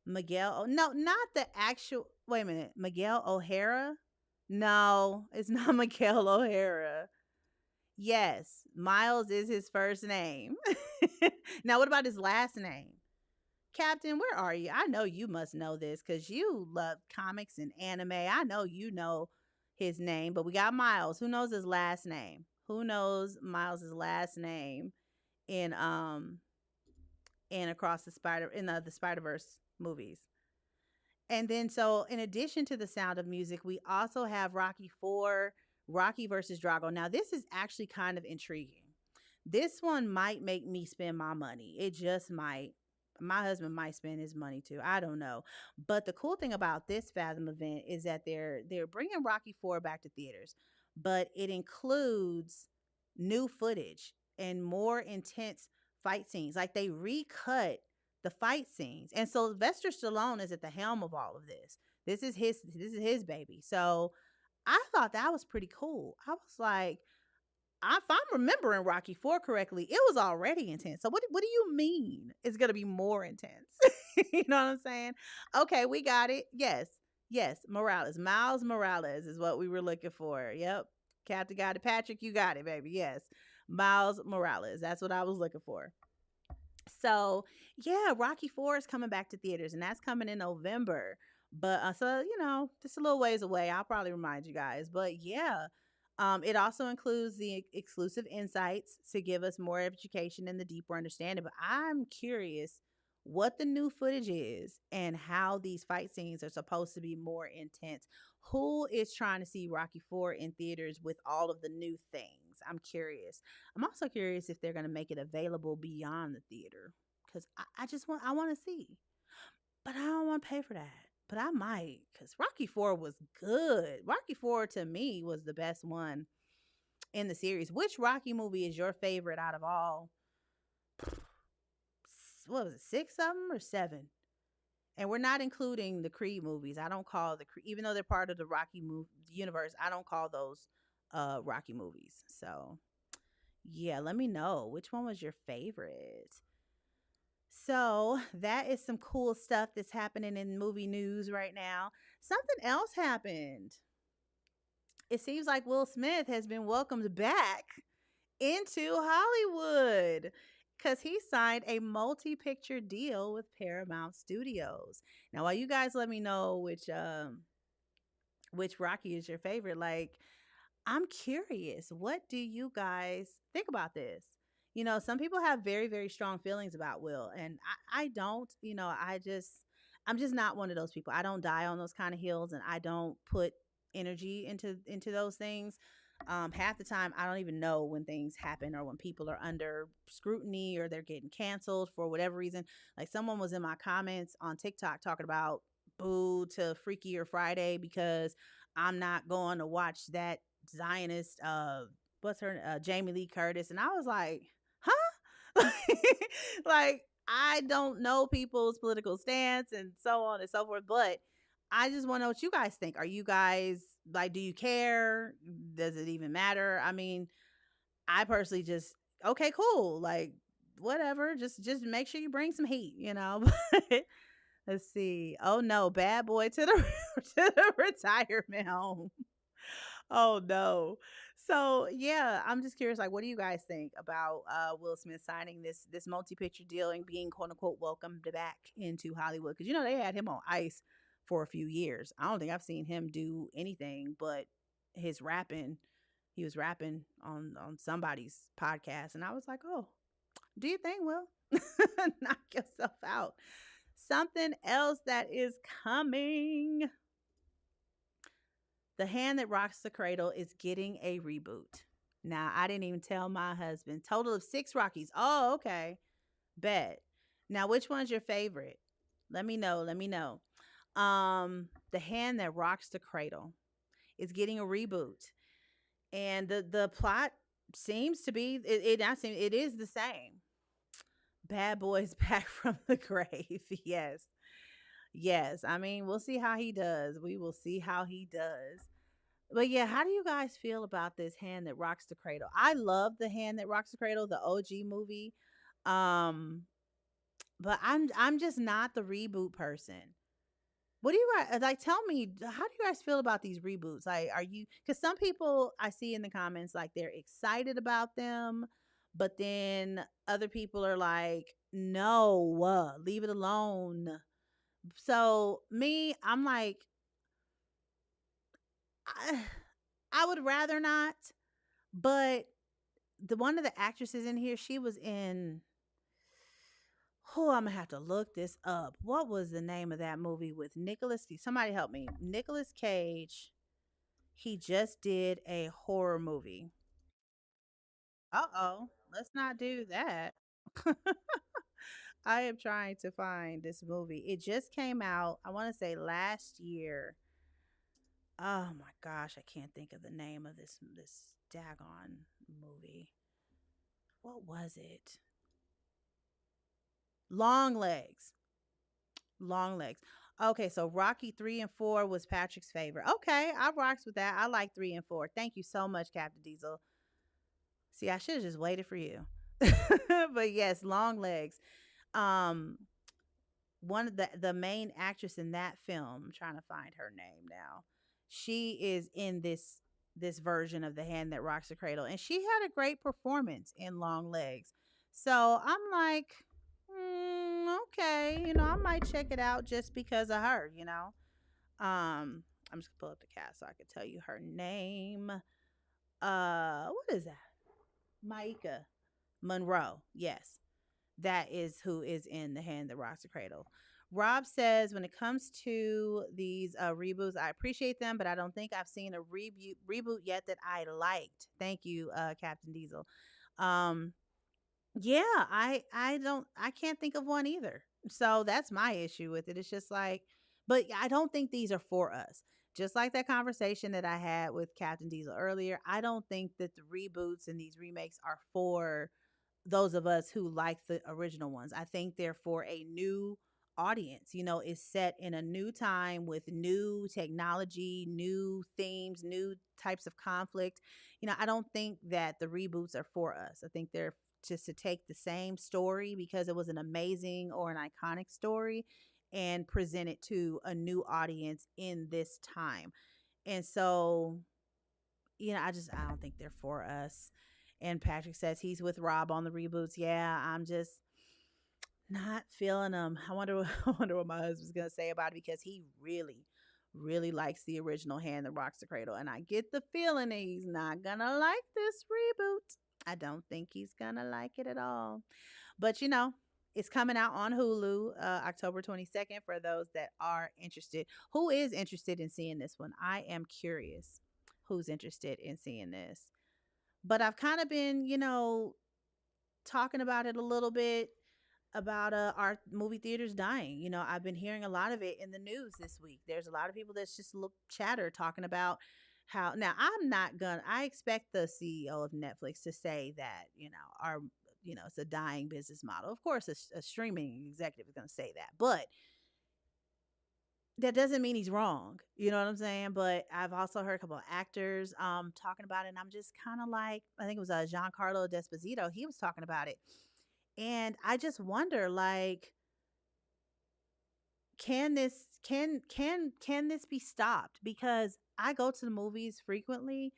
S2: Miguel, oh, no, not the actual, wait a minute, Miguel O'Hara? No, it's not Miguel O'Hara. Yes, Miles is his first name. Now, what about his last name? Captain, where are you? I know you must know this because you love comics and anime. I know you know his name, but we got Miles. Who knows his last name? Who knows Miles's last name in Across the Spider in the Spider Verse movies? And then, so in addition to the Sound of Music, we also have Rocky 4, Rocky versus Drago. Now, this is actually kind of intriguing. This one might make me spend my money. It just might. My husband might spend his money too. I don't know. But the cool thing about this Fathom event is that they're bringing Rocky 4 back to theaters, but it includes new footage and more intense fight scenes. Like they recut the fight scenes. And Sylvester Stallone is at the helm of all of this. This is his baby. So I thought that was pretty cool. I was like, if I'm remembering Rocky 4 correctly, it was already intense. So what do you mean it's gonna be more intense? You know what I'm saying? Okay, we got it. Yes. Yes, Morales. Miles Morales is what we were looking for. Yep. Captain got it. Patrick, you got it, baby. Yes. Miles Morales. That's what I was looking for. So yeah, Rocky 4 is coming back to theaters, and that's coming in November. But so just a little ways away. I'll probably remind you guys. But yeah, it also includes the exclusive insights to give us more education and the deeper understanding. But I'm curious what the new footage is and how these fight scenes are supposed to be more intense. Who is trying to see Rocky 4 in theaters with all of the new things? I'm curious. I'm also curious if they're going to make it available beyond the theater, because I want to see, but I don't want to pay for that. But I might, because Rocky 4 was good. Rocky 4 to me was the best one in the series. Which Rocky movie is your favorite out of all? What was it, six of them or seven? And we're not including the Creed movies. I don't call the Creed, even though they're part of the Rocky universe, I don't call those Rocky movies. So yeah, let me know which one was your favorite. So that is some cool stuff that's happening in movie news right now. Something else happened. It seems like Will Smith has been welcomed back into Hollywood because he signed a multi-picture deal with Paramount Studios. Now, while you guys let me know which Rocky is your favorite, like I'm curious, what do you guys think about this? Some people have very, very strong feelings about Will, and I don't. I'm just not one of those people. I don't die on those kind of hills, and I don't put energy into those things. Half the time, I don't even know when things happen or when people are under scrutiny or they're getting canceled for whatever reason. Like someone was in my comments on TikTok talking about boo to Freakier Friday because I'm not going to watch that Zionist what's her Jamie Lee Curtis, and I was like, huh? Like I don't know people's political stance and so on and so forth, but I just want to know what you guys think. Are you guys like, do you care? Does it even matter? I mean, I personally just okay, cool, like whatever. Just make sure you bring some heat, you know. But let's see. Oh no, bad boy to the to the retirement home. Oh no. So yeah, I'm just curious. Like, what do you guys think about Will Smith signing this multi picture deal and being quote unquote welcomed back into Hollywood? Because you know they had him on ice for a few years. I don't think I've seen him do anything but his rapping. He was rapping on somebody's podcast, and I was like, oh, do you think, Will? Knock yourself out. Something else that is coming. The Hand That Rocks the Cradle is getting a reboot. Now, I didn't even tell my husband. Total of 6 Rockies. Oh, okay. Bet. Now, which one's your favorite? Let me know. Let me know. The Hand That Rocks the Cradle is getting a reboot. And the plot seems to be it is the same. Bad boys back from the grave. Yes. Yes. I mean, we'll see how he does. We will see how he does. But yeah, how do you guys feel about this Hand That Rocks the Cradle? I love the Hand That Rocks the Cradle, the OG movie. Um, but I'm just not the reboot person. What do you guys like? Tell me, how do you guys feel about these reboots? Like, are you because some people I see in the comments like they're excited about them, but then other people are like, no, leave it alone. So me, I'm like, I, I would rather not. But the one of the actresses in here, she was in. Oh, I'm gonna have to look this up. What was the name of that movie with Nicholas? Somebody help me. Nicholas Cage. He just did a horror movie. Uh oh. Let's not do that. I am trying to find this movie. It just came out, I want to say last year. Oh my gosh, I can't think of the name of this daggone movie. What was it? Long Legs. Long Legs. Okay, so Rocky 3 and 4 was Patrick's favorite. Okay, I rocks with that. I like 3 and 4. Thank you so much, Captain Diesel. See, I should have just waited for you. But yes, Long Legs. Um, one of the main actress in that film, I'm trying to find her name now. She is in this version of The Hand That Rocks the Cradle, and she had a great performance in Long Legs. So I'm like, okay, I might check it out just because of her. I'm just gonna pull up the cast so I can tell you her name. What is that? Maika Monroe. Yes, that is who is in The Hand That Rocks the Cradle. Rob says, when it comes to these reboots, I appreciate them, but I don't think I've seen a reboot yet that I liked. Thank you, Captain Diesel. Um, yeah, I can't think of one either. So that's my issue with it. It's just like, but I don't think these are for us. Just like that conversation that I had with Captain Diesel earlier, I don't think that the reboots and these remakes are for those of us who like the original ones. I think they're for a new audience. It's set in a new time with new technology, new themes, new types of conflict. I don't think that the reboots are for us. I think they're just to take the same story because it was an amazing or an iconic story and present it to a new audience in this time. And so, I don't think they're for us. And Patrick says he's with Rob on the reboots. Yeah, I'm just not feeling them. I wonder, I wonder what my husband's gonna say about it because he really, really likes the original Hand That Rocks the Cradle, and I get the feeling that he's not gonna like this reboot. I don't think he's gonna like it at all. But it's coming out on Hulu October 22nd for those that are interested. Who is interested in seeing this one? I am curious who's interested in seeing this. But I've kind of been, talking about it a little bit about our movie theaters dying. I've been hearing a lot of it in the news this week. There's a lot of people that's just look chatter talking about how now I'm not gonna I expect the CEO of Netflix to say that, our it's a dying business model. Of course, a streaming executive is going to say that, but that doesn't mean he's wrong. You know what I'm saying? But I've also heard a couple of actors talking about it, and I'm just kind of like, I think it was Giancarlo Desposito. He was talking about it, and I just wonder, like, can this be stopped? Because I go to the movies frequently,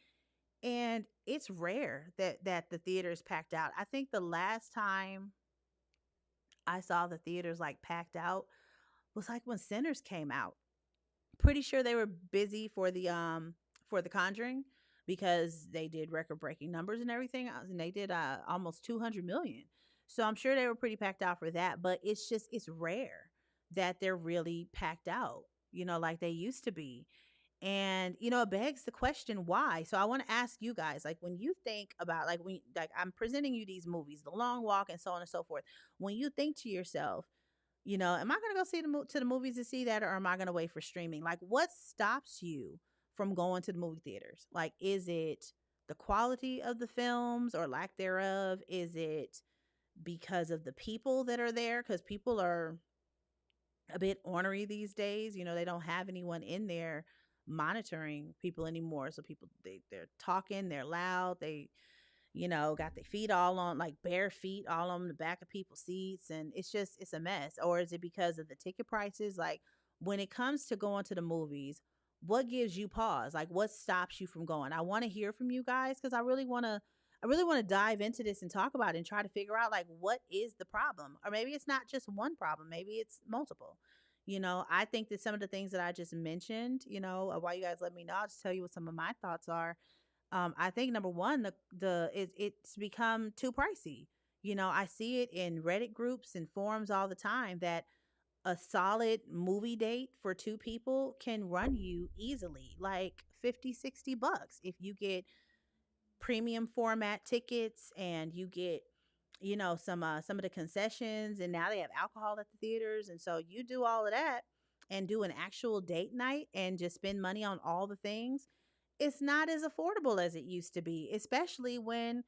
S2: and it's rare that the theater is packed out. I think the last time I saw the theaters like packed out was like when Sinners came out. Pretty sure they were busy for the Conjuring because they did record breaking numbers and everything, and they did almost 200 million. So I'm sure they were pretty packed out for that, but it's rare that they're really packed out, like they used to be. And it begs the question why. So I want to ask you guys, like, when you think about, like, when, like, I'm presenting you these movies, The Long Walk and so on and so forth, when you think to yourself, am I going to go to the movies to see that, or am I going to wait for streaming? Like, what stops you from going to the movie theaters? Like, is it the quality of the films or lack thereof? Is it because of the people that are there? Because people are a bit ornery these days. They don't have anyone in there monitoring people anymore. So people, they're talking, they're loud, they got their feet all on, like bare feet all on the back of people's seats. And it's a mess. Or is it because of the ticket prices? Like, when it comes to going to the movies, what gives you pause? Like, what stops you from going? I want to hear from you guys, because I really want to dive into this and talk about it and try to figure out, like, what is the problem? Or maybe it's not just one problem, maybe it's multiple. I think that some of the things that I just mentioned, while you guys let me know, I'll just tell you what some of my thoughts are. I think number one, it's become too pricey. I see it in Reddit groups and forums all the time that a solid movie date for two people can run you easily like 50, $60 if you get premium format tickets, and you get some of the concessions, and now they have alcohol at the theaters, and so you do all of that and do an actual date night and just spend money on all the things. It's not as affordable as it used to be, especially when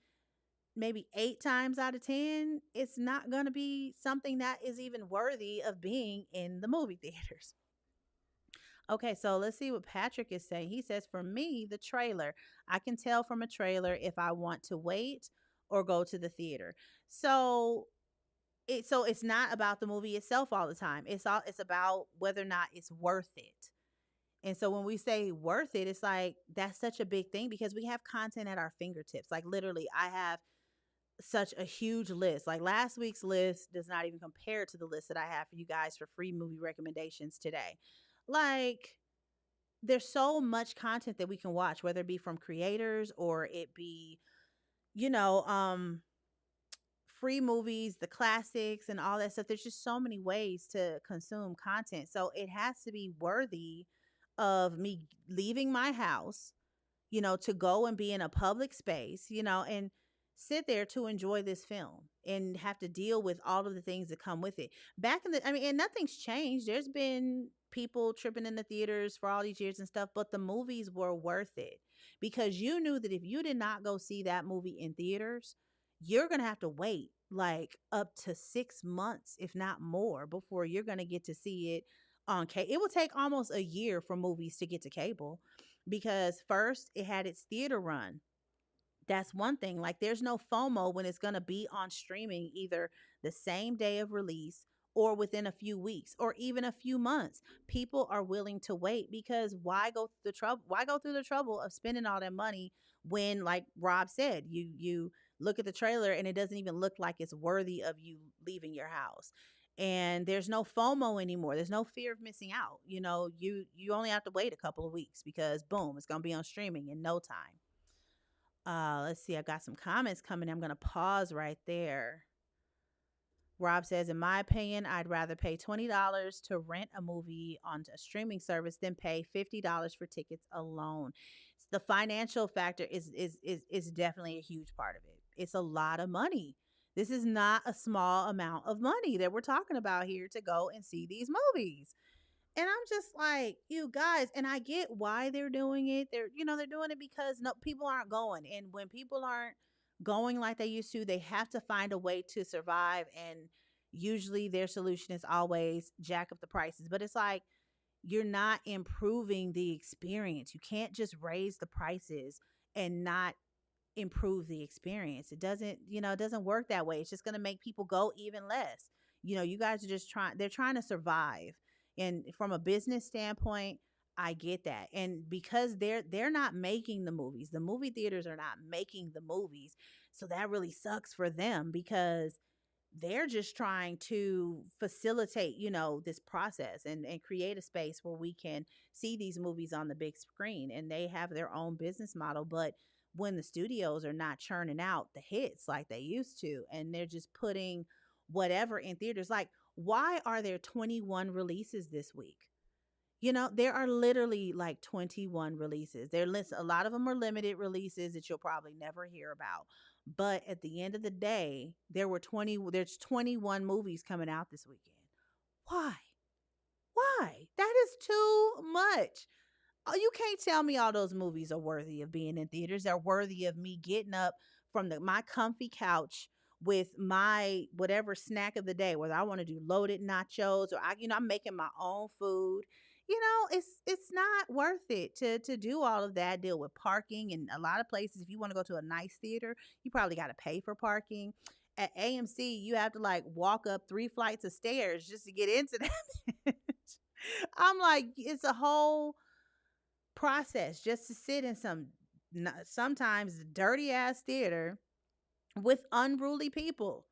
S2: maybe 8 times out of 10 it's not going to be something that is even worthy of being in the movie theaters. Okay, so let's see what Patrick is saying. He says, for me, the trailer. I can tell from a trailer if I want to wait or go to the theater. So it's not about the movie itself all the time. It's about whether or not it's worth it. And so when we say worth it, it's like that's such a big thing because we have content at our fingertips. Like, literally, I have such a huge list. Like, last week's list does not even compare to the list that I have for you guys for free movie recommendations today. Like, there's so much content that we can watch, whether it be from creators or it be, you know, free movies, the classics and all that stuff. There's just so many ways to consume content. So it has to be worthy of me leaving my house, to go and be in a public space, and sit there to enjoy this film and have to deal with all of the things that come with it. I mean, and nothing's changed. There's been people tripping in the theaters for all these years and stuff, but the movies were worth it because you knew that if you did not go see that movie in theaters, you're going to have to wait like up to 6 months, if not more, before you're going to get to see it on cable. It will take almost a year for movies to get to cable because first it had its theater run. That's one thing. Like, there's no FOMO when it's going to be on streaming either the same day of release or within a few weeks or even a few months. People are willing to wait because why go through the trouble of spending all that money when, like Rob said, you look at the trailer and it doesn't even look like it's worthy of you leaving your house. And there's no FOMO anymore. There's no fear of missing out. You only have to wait a couple of weeks because boom, it's going to be on streaming in no time. Let's see. I got some comments coming. I'm going to pause right there. Rob says, in my opinion, I'd rather pay $20 to rent a movie on a streaming service than pay $50 for tickets alone. The financial factor is definitely a huge part of it. It's a lot of money. This is not a small amount of money that we're talking about here to go and see these movies. And I'm just like, you guys, and I get why they're doing it. They're doing it because no people aren't going. And when people aren't going like they used to, they have to find a way to survive. And usually their solution is always jack up the prices. But it's like you're not improving the experience. You can't just raise the prices and not improve the experience. It doesn't work that way. It's just going to make people go even less. You guys are just they're trying to survive. And from a business standpoint, I get that. And because they're not making the movies, the movie theaters are not making the movies. So that really sucks for them because they're just trying to facilitate, this process and create a space where we can see these movies on the big screen, and they have their own business model. But when the studios are not churning out the hits like they used to, and they're just putting whatever in theaters, like why are there 21 releases this week? There are literally like 21 releases. A lot of them are limited releases that you'll probably never hear about. But at the end of the day, there's 21 movies coming out this weekend. Why? Why? That is too much. Oh, you can't tell me all those movies are worthy of being in theaters. They're worthy of me getting up from my comfy couch with my whatever snack of the day, whether I want to do loaded nachos or I'm making my own food. It's not worth it to do all of that, deal with parking. And a lot of places, if you want to go to a nice theater, you probably got to pay for parking. At AMC, you have to like walk up 3 flights of stairs just to get into that. I'm like, it's a whole process just to sit in sometimes dirty ass theater with unruly people.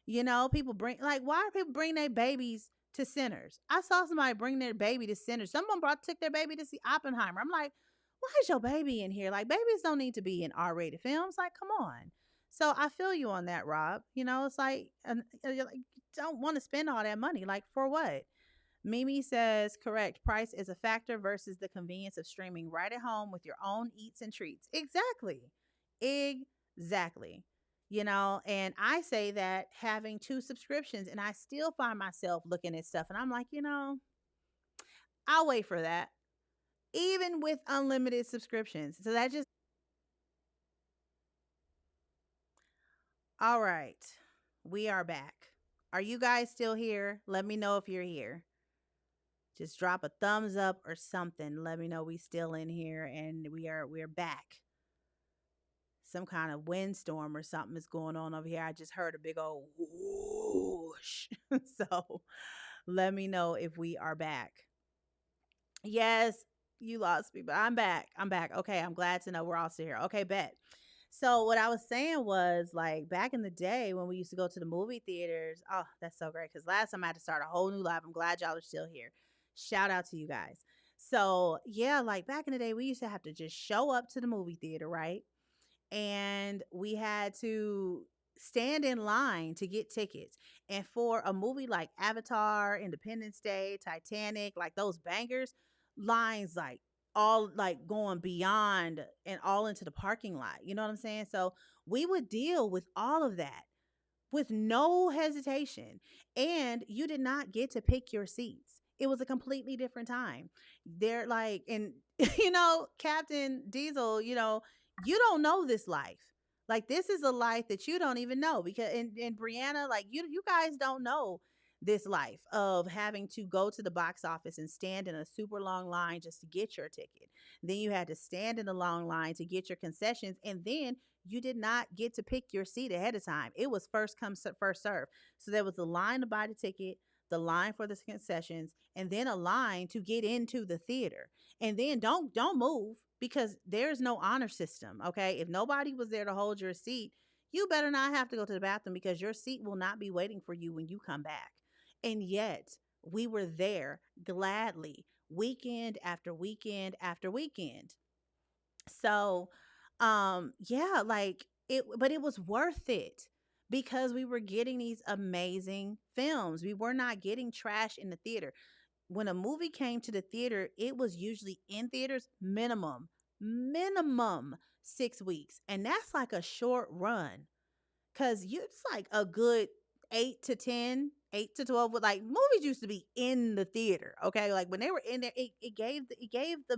S2: People bring, like, why are people bring their babies to Sinners? I saw somebody bring their baby to Sinners. Someone took their baby to see Oppenheimer. I'm like, why is your baby in here? Like, babies don't need to be in R-rated films. Like, come on. So I feel you on that, Rob. It's like, you're like, don't want to spend all that money. Like, for what? Mimi says, correct. Price is a factor versus the convenience of streaming right at home with your own eats and treats. Exactly. Exactly. And I say that having 2 subscriptions, and I still find myself looking at stuff and I'm like, I'll wait for that. Even with unlimited subscriptions. So that just, all right. We are back. Are you guys still here? Let me know if you're here. Just drop a thumbs up or something. Let me know we still in here and we're back. Some kind of windstorm or something is going on over here. I just heard a big old whoosh. So let me know if we are back. Yes, you lost me, but I'm back. I'm back. Okay, I'm glad to know we're all still here. Okay, bet. So what I was saying was, like, back in the day when we used to go to the movie theaters. Oh, that's so great, because last time I had to start a whole new life. I'm glad y'all are still here. Shout out to you guys. So yeah, like back in the day, we used to have to just show up to the movie theater, right? And we had to stand in line to get tickets. And for a movie like Avatar, Independence Day, Titanic, like those bangers, lines like all like going beyond and all into the parking lot. You know what I'm saying? So we would deal with all of that with no hesitation. And you did not get to pick your seats. It was a completely different time. They're like, and Captain Diesel, you don't know this life. Like, this is a life that you don't even know, because and Brianna, like, you guys don't know this life of having to go to the box office and stand in a super long line just to get your ticket. Then you had to stand in a long line to get your concessions, and then you did not get to pick your seat ahead of time. It was first come, first serve. So there was a line to buy the ticket, the line for the concessions, and then a line to get into the theater. And then don't move, because there's no honor system. Okay, if nobody was there to hold your seat, you better not have to go to the bathroom, because your seat will not be waiting for you when you come back. And yet we were there gladly, weekend after weekend after weekend. So yeah, like it, but it was worth it, because we were getting these amazing films. We were not getting trash in the theater. When a movie came to the theater, it was usually in theaters minimum 6 weeks. And that's like a short run, because it's like a good 8 to 10 8 to 12 with like movies used to be in the theater. Okay. Like when they were in there, it gave the